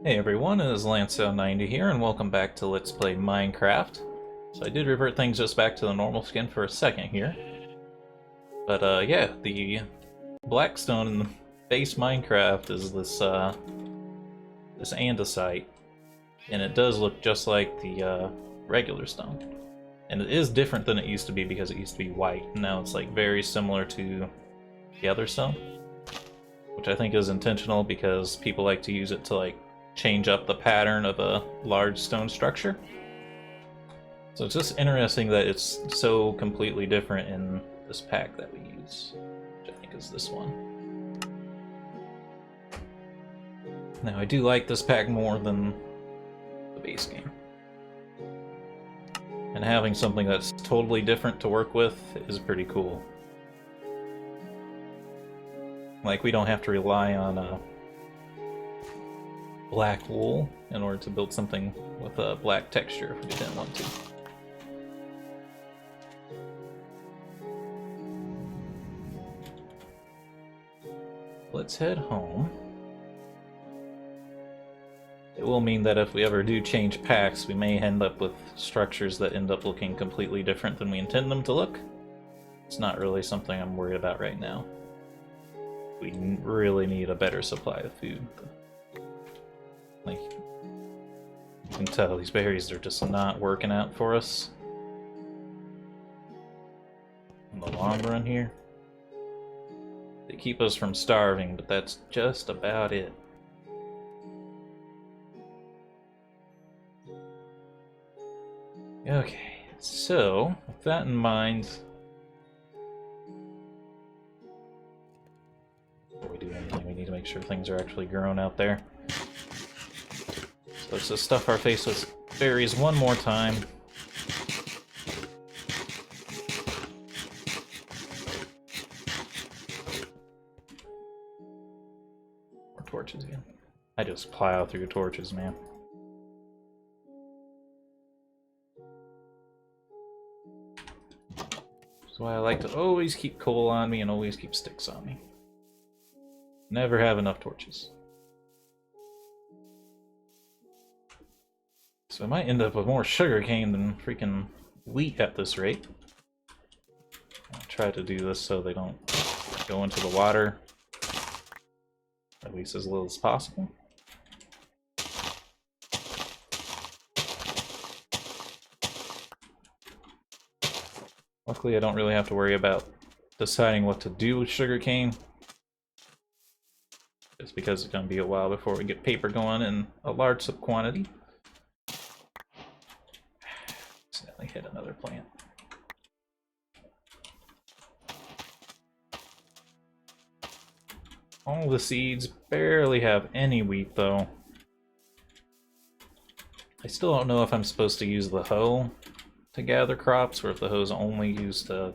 Hey everyone, it is Lanceout90 here, and welcome back to Let's Play Minecraft. So I did revert things just back to the normal skin for a second here. But yeah, the blackstone in the base Minecraft is this andesite, and it does look just like the regular stone. And it is different than it used to be because it used to be white, and now it's like very similar to the other stone. Which I think is intentional because people like to use it to like change up the pattern of a large stone structure. So it's just interesting that it's so completely different in this pack that we use, which I think is this one. Now I do like this pack more than the base game. And having something that's totally different to work with is pretty cool. Like, we don't have to rely on black wool in order to build something with a black texture if we didn't want to. Let's head home. It will mean that if we ever do change packs, we may end up with structures that end up looking completely different than we intend them to look. It's not really something I'm worried about right now. We really need a better supply of food. Like, you can tell these berries are just not working out for us in the long run here. They keep us from starving, but that's just about it. Okay, so with that in mind, before we do anything, we need to make sure things are actually grown out there. So let's just stuff our face with berries one more time. More torches again. I just plow through torches, man. That's why I like to always keep coal on me and always keep sticks on me. Never have enough torches. So I might end up with more sugarcane than freaking wheat at this rate. I'll try to do this so they don't go into the water, at least as little as possible. Luckily, I don't really have to worry about deciding what to do with sugarcane, just because it's going to be a while before we get paper going in a large quantity. Accidentally hit another plant. All the seeds barely have any wheat, though. I still don't know if I'm supposed to use the hoe to gather crops, or if the hoe is only used to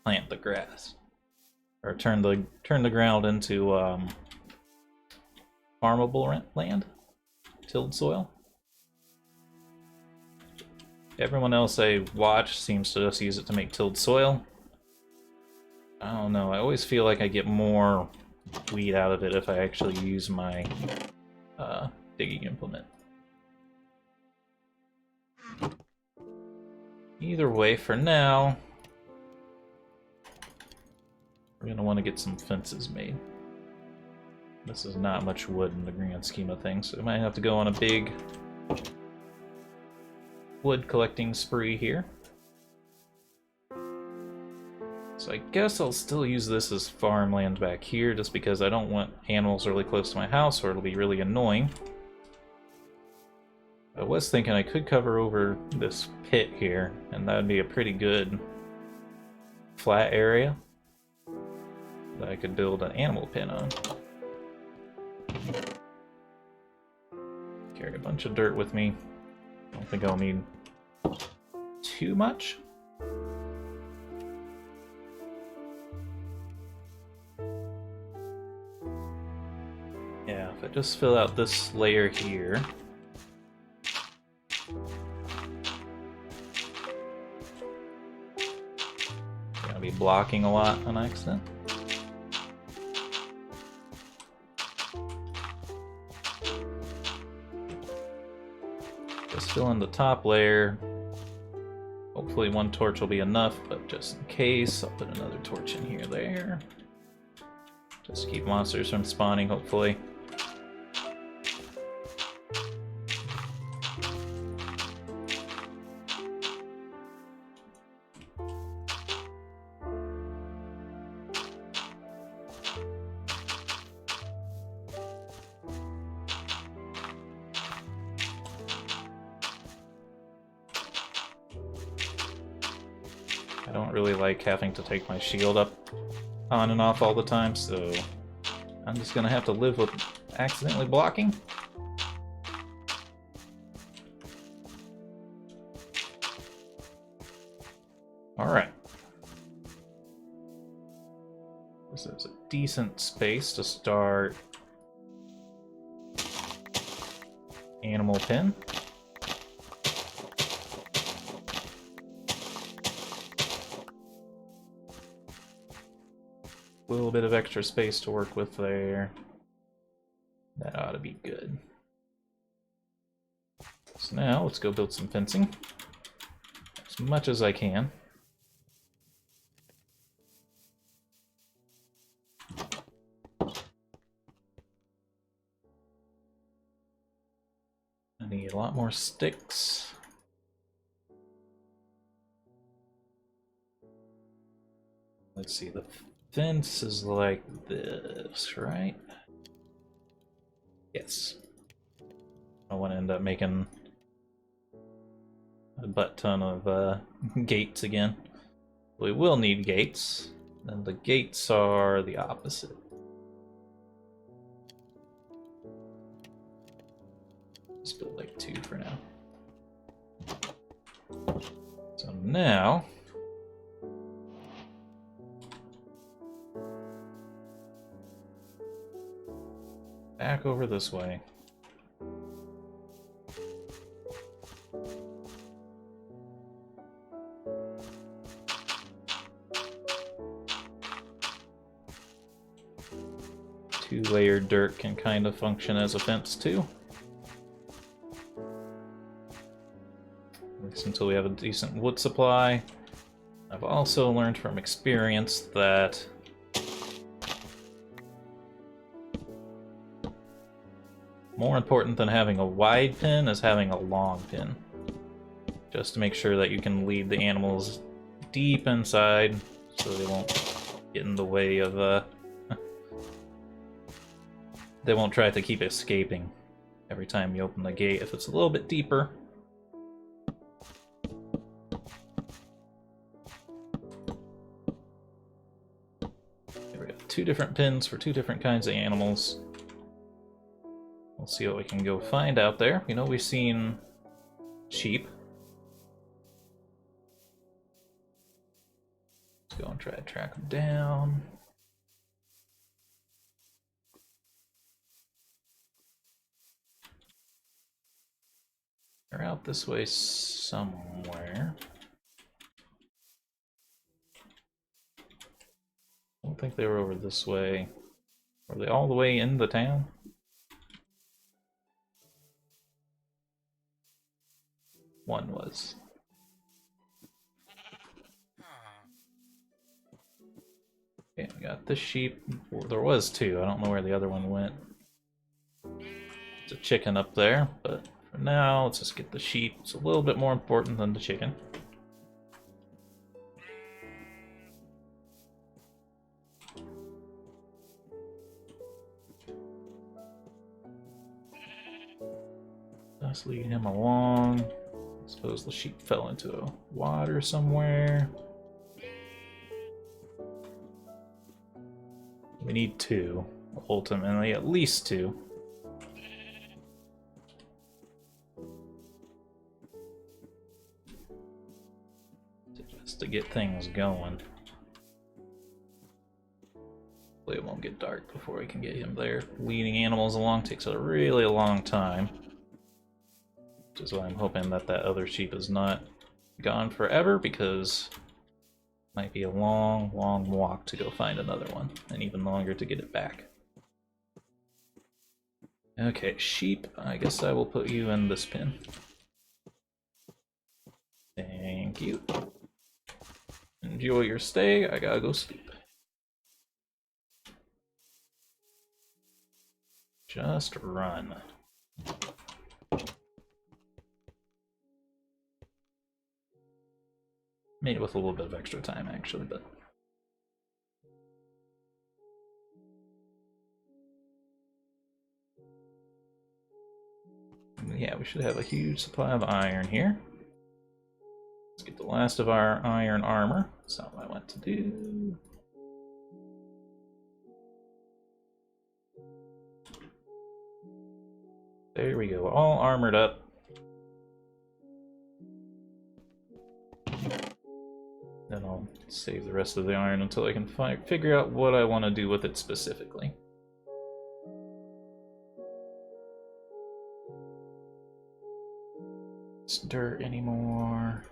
plant the grass, or turn the ground into farmable land, tilled soil. Everyone else I watch seems to just use it to make tilled soil. I don't know, I always feel like I get more wheat out of it if I actually use my digging implement. Either way, for now, we're going to want to get some fences made. This is not much wood in the grand scheme of things, so we might have to go on a big wood collecting spree here. So I guess I'll still use this as farmland back here, just because I don't want animals really close to my house or it'll be really annoying. I was thinking I could cover over this pit here, and that would be a pretty good flat area that I could build an animal pen on. Carry a bunch of dirt with me. I don't think I'll need too much. Yeah, if I just fill out this layer here. Gonna be blocking a lot on accident. Just fill in the top layer. Hopefully one torch will be enough, but just in case, I'll put another torch in here there. Just to keep monsters from spawning, hopefully. I don't really like having to take my shield up on and off all the time, so I'm just gonna have to live with accidentally blocking. Alright. This is a decent space to start animal pen. A little bit of extra space to work with there. That ought to be good. So now let's go build some fencing as much as I can. I need a lot more sticks. Let's see, the fence is like this, right? Yes. I want to end up making a butt ton of gates again. We will need gates, and the gates are the opposite. Let's build like 2 for now. So now back over this way. Two-layered dirt can kind of function as a fence too. At least until we have a decent wood supply. I've also learned from experience that more important than having a wide pin is having a long pin. Just to make sure that you can lead the animals deep inside so they won't get in the way of they won't try to keep escaping every time you open the gate if it's a little bit deeper. Here we got 2 different pins for 2 different kinds of animals. We'll see what we can go find out there. You know, we've seen sheep. Let's go and try to track them down. They're out this way somewhere. I don't think they were over this way. Were they all the way in the town? One was. Okay, we got this sheep. Well, there was 2. I don't know where the other one went. There's a chicken up there, but for now, let's just get the sheep. It's a little bit more important than the chicken. Just lead him along. I suppose the sheep fell into water somewhere. We need 2, ultimately, at least 2. Just to get things going. Hopefully it won't get dark before we can get him there. Leading animals along takes a really long time. Which is why I'm hoping that that other sheep is not gone forever, because it might be a long, long walk to go find another one, and even longer to get it back. Okay, sheep, I guess I will put you in this pen. Thank you. Enjoy your stay. I gotta go sleep. Just run. Made it with a little bit of extra time, actually, but... yeah, we should have a huge supply of iron here. Let's get the last of our iron armor. That's not what I want to do. There we go, all armored up. Then I'll save the rest of the iron until I can figure out what I want to do with it specifically. It's dirt anymore.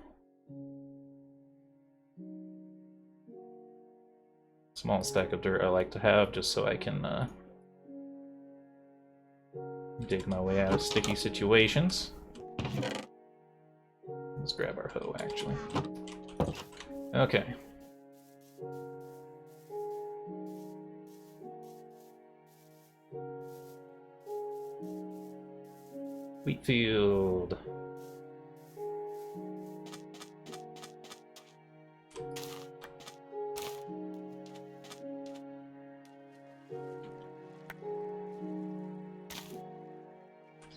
Small stack of dirt I like to have just so I can dig my way out of sticky situations. Let's grab our hoe, actually. Okay. Wheat field.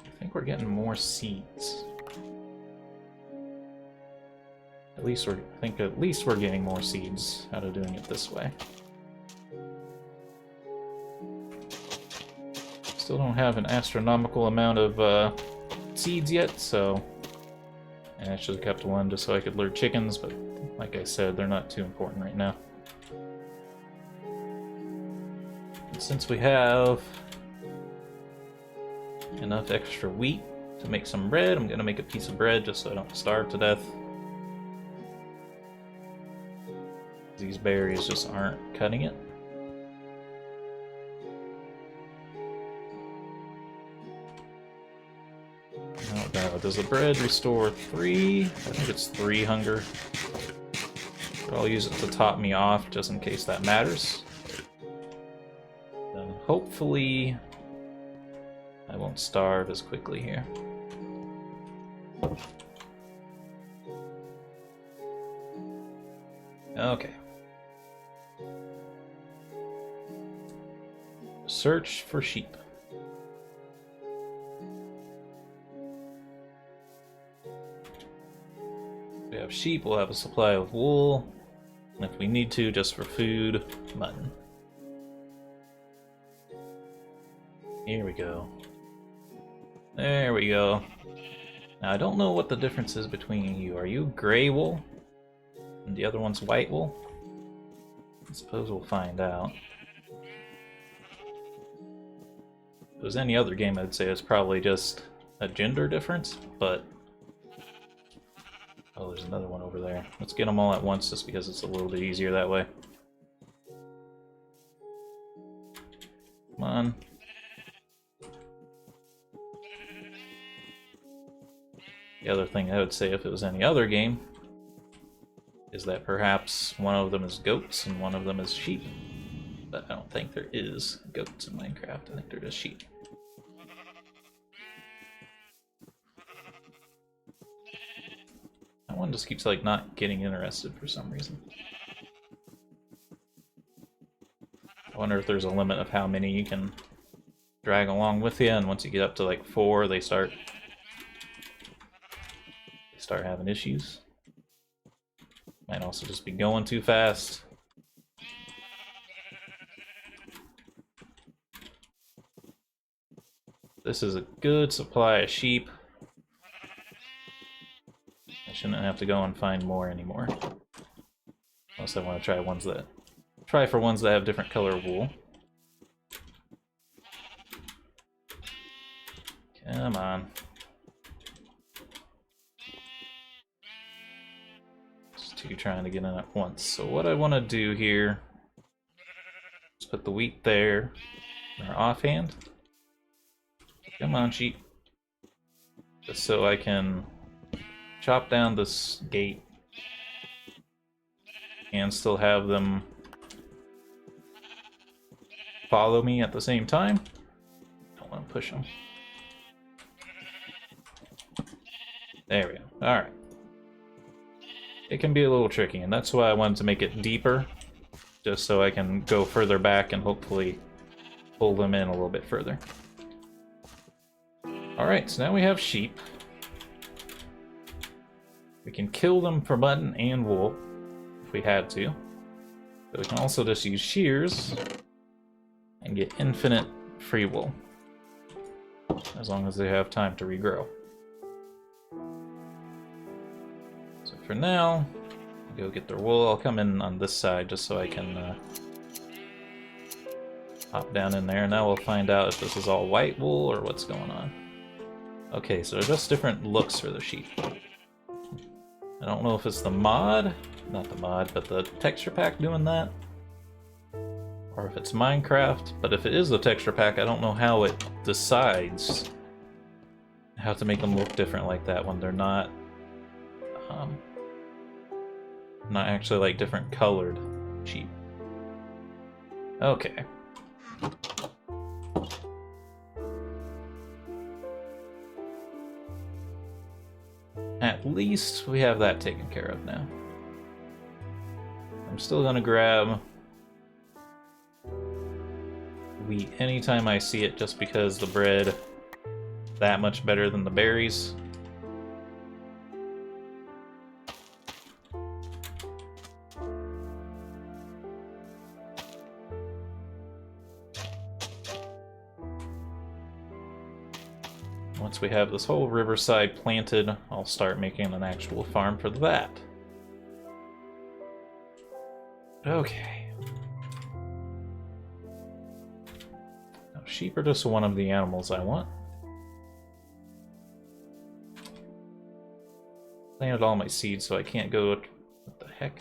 I think we're getting more seeds. At least we're getting more seeds out of doing it this way. Still don't have an astronomical amount of seeds yet, so and I should have kept one just so I could lure chickens, but like I said, they're not too important right now. And since we have enough extra wheat to make some bread, I'm gonna make a piece of bread just so I don't starve to death. These berries just aren't cutting it. Oh no, does the bread restore 3? I think it's 3 hunger. But I'll use it to top me off just in case that matters. Then hopefully I won't starve as quickly here. Okay. Search for sheep. If we have sheep, we'll have a supply of wool. And if we need to, just for food, mutton. Here we go. There we go. Now, I don't know what the difference is between you. Are you gray wool? And the other one's white wool? I suppose we'll find out. If it was any other game, I'd say it's probably just a gender difference, but... oh, there's another one over there. Let's get them all at once just because it's a little bit easier that way. Come on. The other thing I would say if it was any other game is that perhaps one of them is goats and one of them is sheep. But I don't think there is goats in Minecraft. I think they're just sheep. That one just keeps like not getting interested for some reason. I wonder if there's a limit of how many you can drag along with you, and once you get up to like 4, they start having issues. Might also just be going too fast. This is a good supply of sheep. I shouldn't have to go and find more anymore. Unless I want to try for ones that have different color wool. Come on. Just 2 trying to get in at once. So what I want to do here is put the wheat there in our offhand. Come on, sheep. Just so I can chop down this gate and still have them follow me at the same time. Don't want to push them. There we go. Alright. It can be a little tricky, and that's why I wanted to make it deeper, just so I can go further back and hopefully pull them in a little bit further. Alright, so now we have sheep. We can kill them for mutton and wool, if we had to. But we can also just use shears and get infinite free wool, as long as they have time to regrow. So for now, go get their wool. I'll come in on this side just so I can hop down in there. Now we'll find out if this is all white wool or what's going on. Okay, so they're just different looks for the sheep. I don't know if it's the mod, not the mod, but the texture pack doing that, or if it's Minecraft. But if it is the texture pack, I don't know how it decides how to make them look different like that when they're not actually like different colored sheep. Okay. At least we have that taken care of now. I'm still gonna grab wheat anytime I see it, just because the bread is that much better than the berries. Once we have this whole riverside planted, I'll start making an actual farm for that. Okay. Now, sheep are just one of the animals I want. Planted all my seeds, so I can't go... What the heck?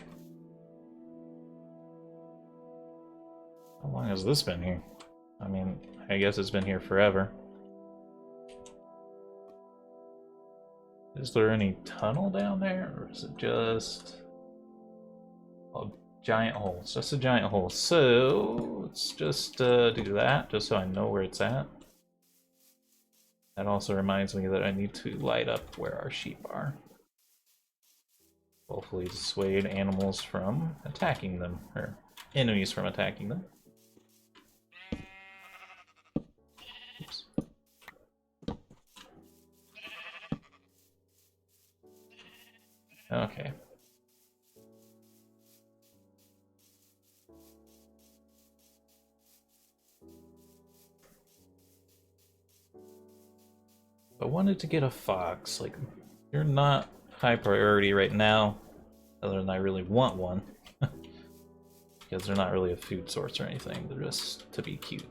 How long has this been here? I mean, I guess it's been here forever. Is there any tunnel down there, or is it just a giant hole? It's just a giant hole. So let's just do that, just so I know where it's at. That also reminds me that I need to light up where our sheep are. Hopefully dissuade animals from attacking them, or enemies from attacking them. Oops. Okay. I wanted to get a fox. Like, you're not high priority right now, other than I really want one. Because they're not really a food source or anything, they're just to be cute.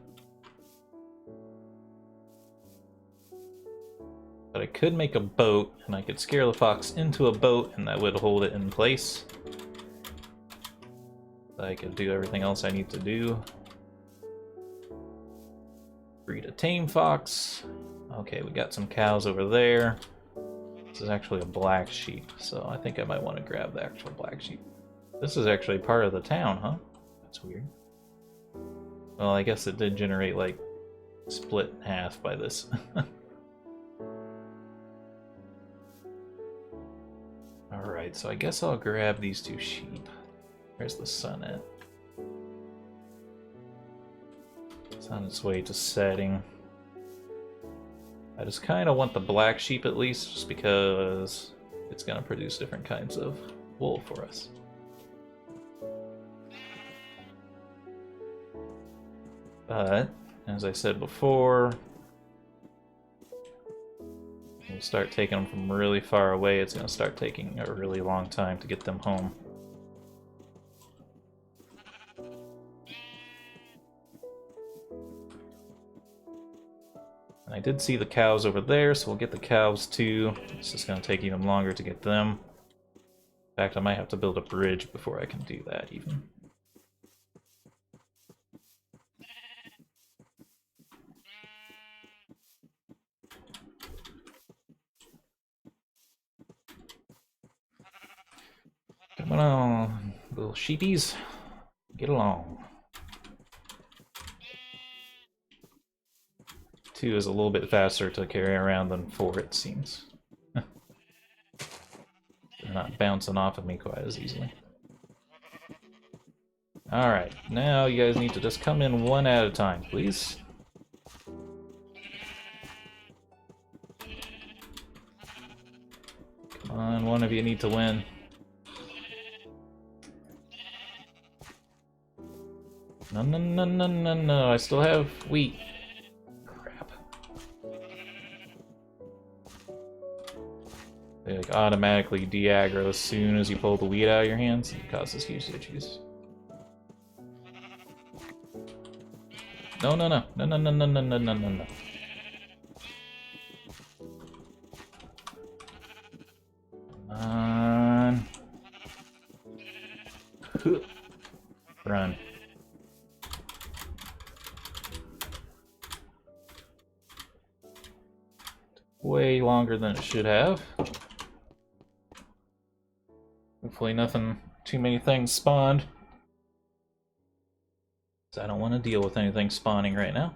But I could make a boat, and I could scare the fox into a boat, and that would hold it in place. I could do everything else I need to do. Breed a tame fox. Okay, we got some cows over there. This is actually a black sheep, so I think I might want to grab the actual black sheep. This is actually part of the town, huh? That's weird. Well, I guess it did generate, like, split in half by this. Alright, so I guess I'll grab these two sheep. Where's the sun at? It's on its way to setting. I just kind of want the black sheep at least, just because it's going to produce different kinds of wool for us. But, as I said before, when you start taking them from really far away, it's going to start taking a really long time to get them home. And I did see the cows over there, so we'll get the cows too. It's just going to take even longer to get them. In fact, I might have to build a bridge before I can do that even. Come on, Little sheepies, get along. 2 is a little bit faster to carry around than 4, it seems. They're not bouncing off of me quite as easily. Alright, now you guys need to just come in one at a time, please. Come on, one of you need to win. No, no, no, no, no, no, I still have wheat. Crap. They like automatically de-aggro as soon as you pull the wheat out of your hands. It causes huge issues. No, no, no, no, no, no, no, no, no, no, no, no. Come on. Run. Way longer than it should have. Hopefully nothing, too many things spawned. I don't want to deal with anything spawning right now.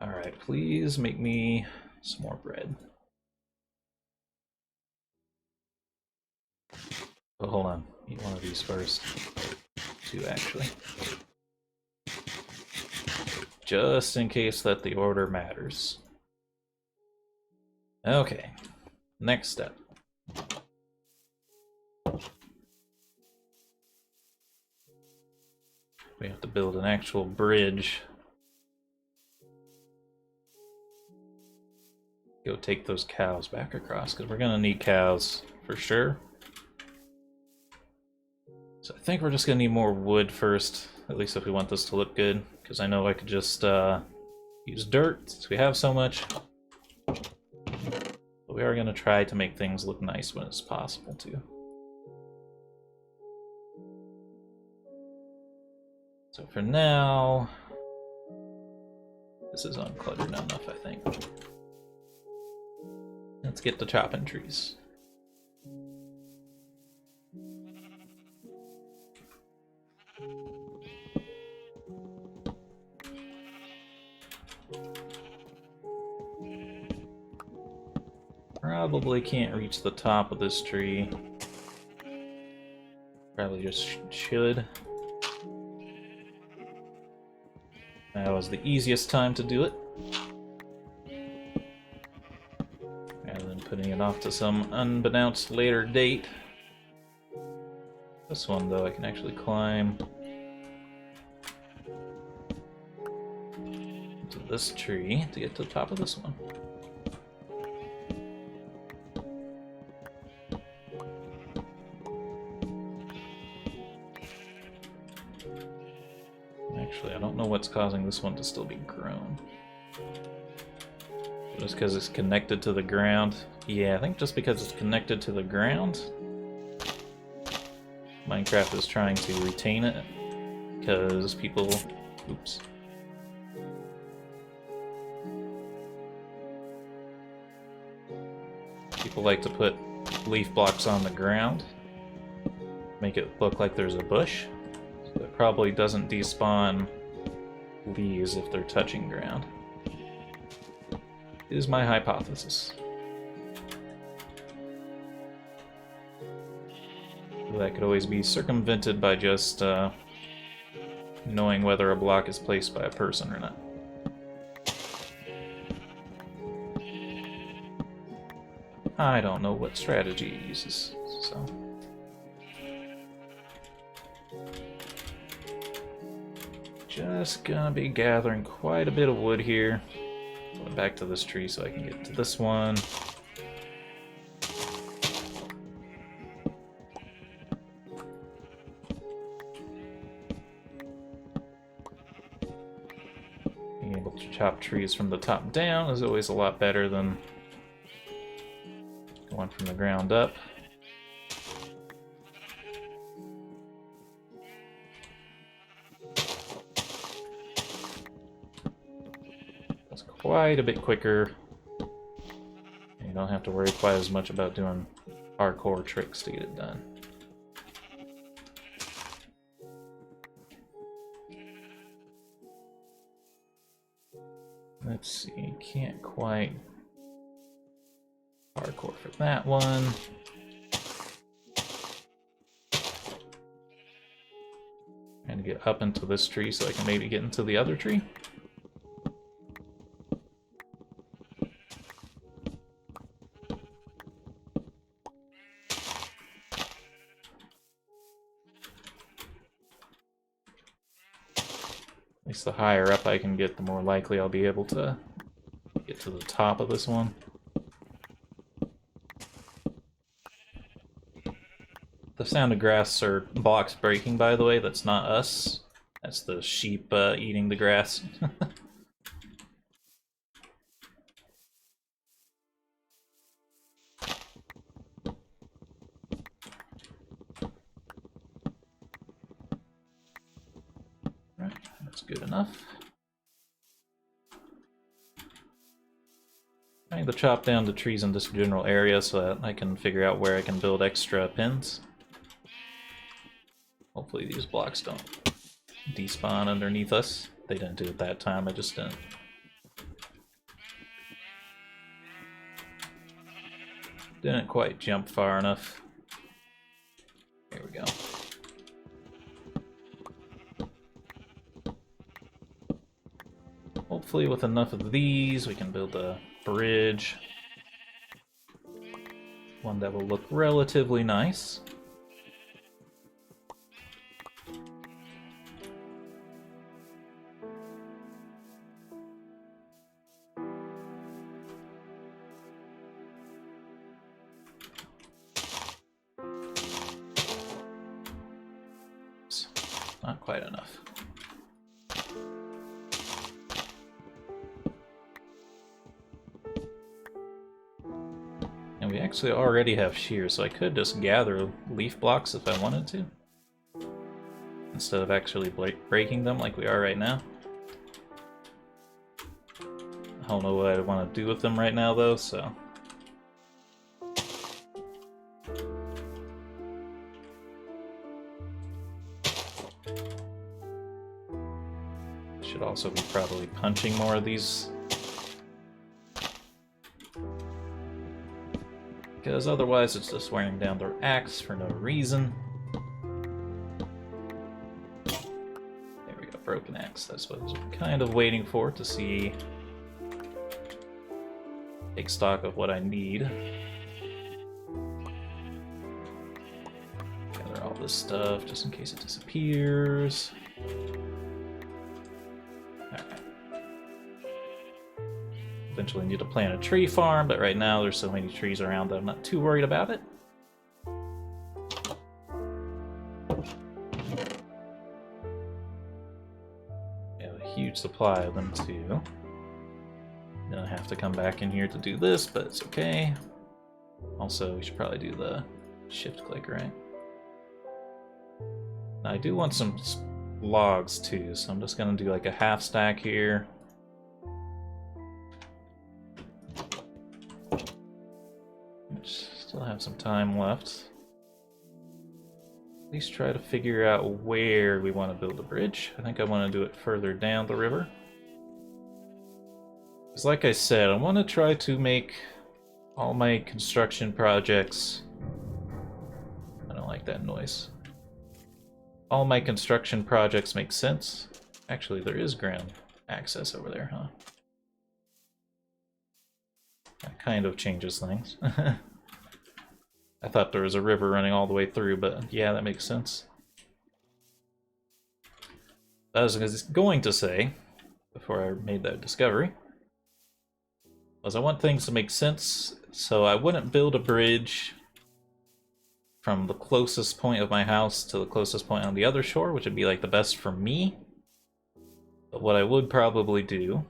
Alright, please make me some more bread. Oh, hold on. Eat one of these first. 2, actually. Just in case that the order matters. Okay. Next step. We have to build an actual bridge. Go take those cows back across, because we're going to need cows for sure. So I think we're just going to need more wood first, at least if we want this to look good, because I know I could just use dirt, since we have so much. But we are going to try to make things look nice when it's possible to. So for now, this is uncluttered enough, I think. Let's get to chopping trees. Probably can't reach the top of this tree. Probably just should. That was the easiest time to do it. Rather than putting it off to some unbeknownst later date. This one, though, I can actually climb to this tree to get to the top of this one. Actually, I don't know what's causing this one to still be grown. Just because it's connected to the ground. Yeah, I think just because it's connected to the ground, Minecraft is trying to retain it, because people... Oops. People like to put leaf blocks on the ground, make it look like there's a bush. So it probably doesn't despawn leaves if they're touching ground. Is my hypothesis. That could always be circumvented by just knowing whether a block is placed by a person or not. I don't know what strategy it uses, so... Just gonna be gathering quite a bit of wood here. Going back to this tree so I can get to this one. Being able to chop trees from the top down is always a lot better than going from the ground up. Quite a bit quicker. And you don't have to worry quite as much about doing hardcore tricks to get it done. let's see, can't quite hardcore for that one. And get up into this tree so I can maybe get into the other tree. At least the higher up I can get, the more likely I'll be able to get to the top of this one. The sound of grass or blocks breaking, by the way, that's not us. That's the sheep eating the grass. Right, that's good enough. Trying to chop down the trees in this general area so that I can figure out where I can build extra pins. Hopefully these blocks don't despawn underneath us. They didn't do it that time, I just didn't. Didn't quite jump far enough. Here we go. Hopefully with enough of these we can build a bridge. One that will look relatively nice. Not quite enough. And we actually already have shears, so I could just gather leaf blocks if I wanted to, instead of actually breaking them like we are right now. I don't know what I want to do with them right now though, so... Should also be probably punching more of these, because otherwise it's just wearing down their axe for no reason. There we go, broken axe. That's what I was kind of waiting for, to see, take stock of what I need. Gather all this stuff just in case it disappears. Eventually need to plant a tree farm, but right now there's so many trees around that I'm not too worried about it. We have a huge supply of them too. Gonna have to come back in here to do this, but it's okay. Also, we should probably do the shift click, right? Now, I do want some logs too, so I'm just gonna do like a half stack here. Still have some time left. At least try to figure out where we want to build a bridge. I think I want to do it further down the river. Because like I said, I want to try to make all my construction projects... I don't like that noise. All my construction projects make sense. Actually, there is ground access over there, huh? That kind of changes things. I thought there was a river running all the way through, but yeah, that makes sense. I was going to say, before I made that discovery, was I want things to make sense, so I wouldn't build a bridge from the closest point of my house to the closest point on the other shore, which would be like the best for me. But what I would probably do,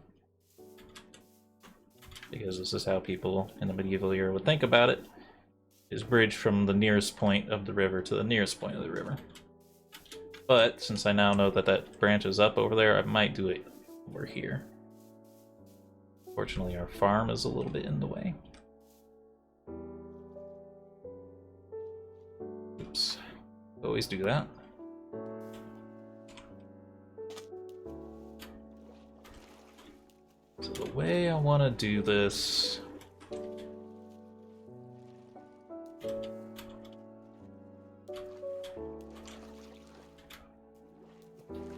because this is how people in the medieval era would think about it, is bridge from the nearest point of the river to the nearest point of the river. But since I now know that that branches up over there, I might do it over here. Fortunately, our farm is a little bit in the way. Oops. Always do that. So So the way I want to do this...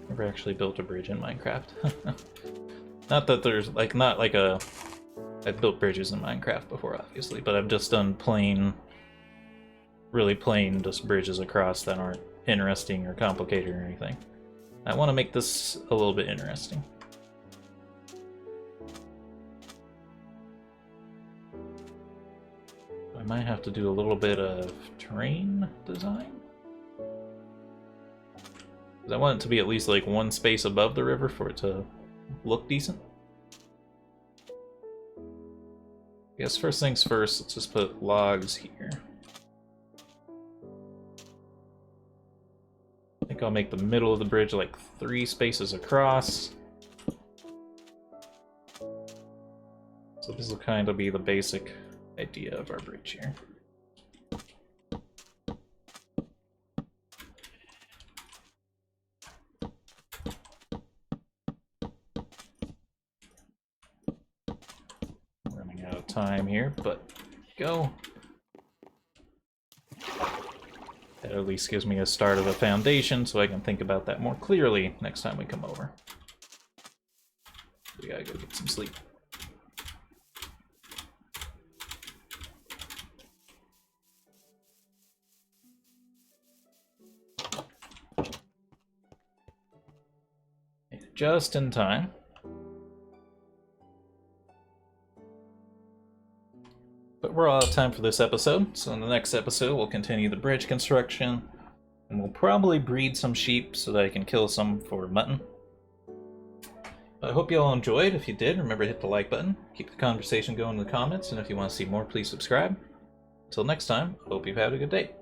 Never actually built a bridge in Minecraft. Not that there's, like, not like a... I've built bridges in Minecraft before, obviously, but I've just done plain... really plain, just bridges across that aren't interesting or complicated or anything. I want to make this a little bit interesting. I might have to do a little bit of terrain design. Because I want it to be at least like one space above the river for it to look decent. I guess first things first, let's just put logs here. I think I'll make the middle of the bridge like 3 spaces across. So this will kind of be the basic idea of our bridge here. Running out of time here, but go. That at least gives me a start of a foundation so I can think about that more clearly next time we come over. We gotta go get some sleep. Just in time. But we're all out of time for this episode, so in the next episode we'll continue the bridge construction, and we'll probably breed some sheep so that I can kill some for mutton. I hope you all enjoyed. If you did, remember to hit the like button, keep the conversation going in the comments, and if you want to see more, please subscribe. Until next time, hope you've had a good day.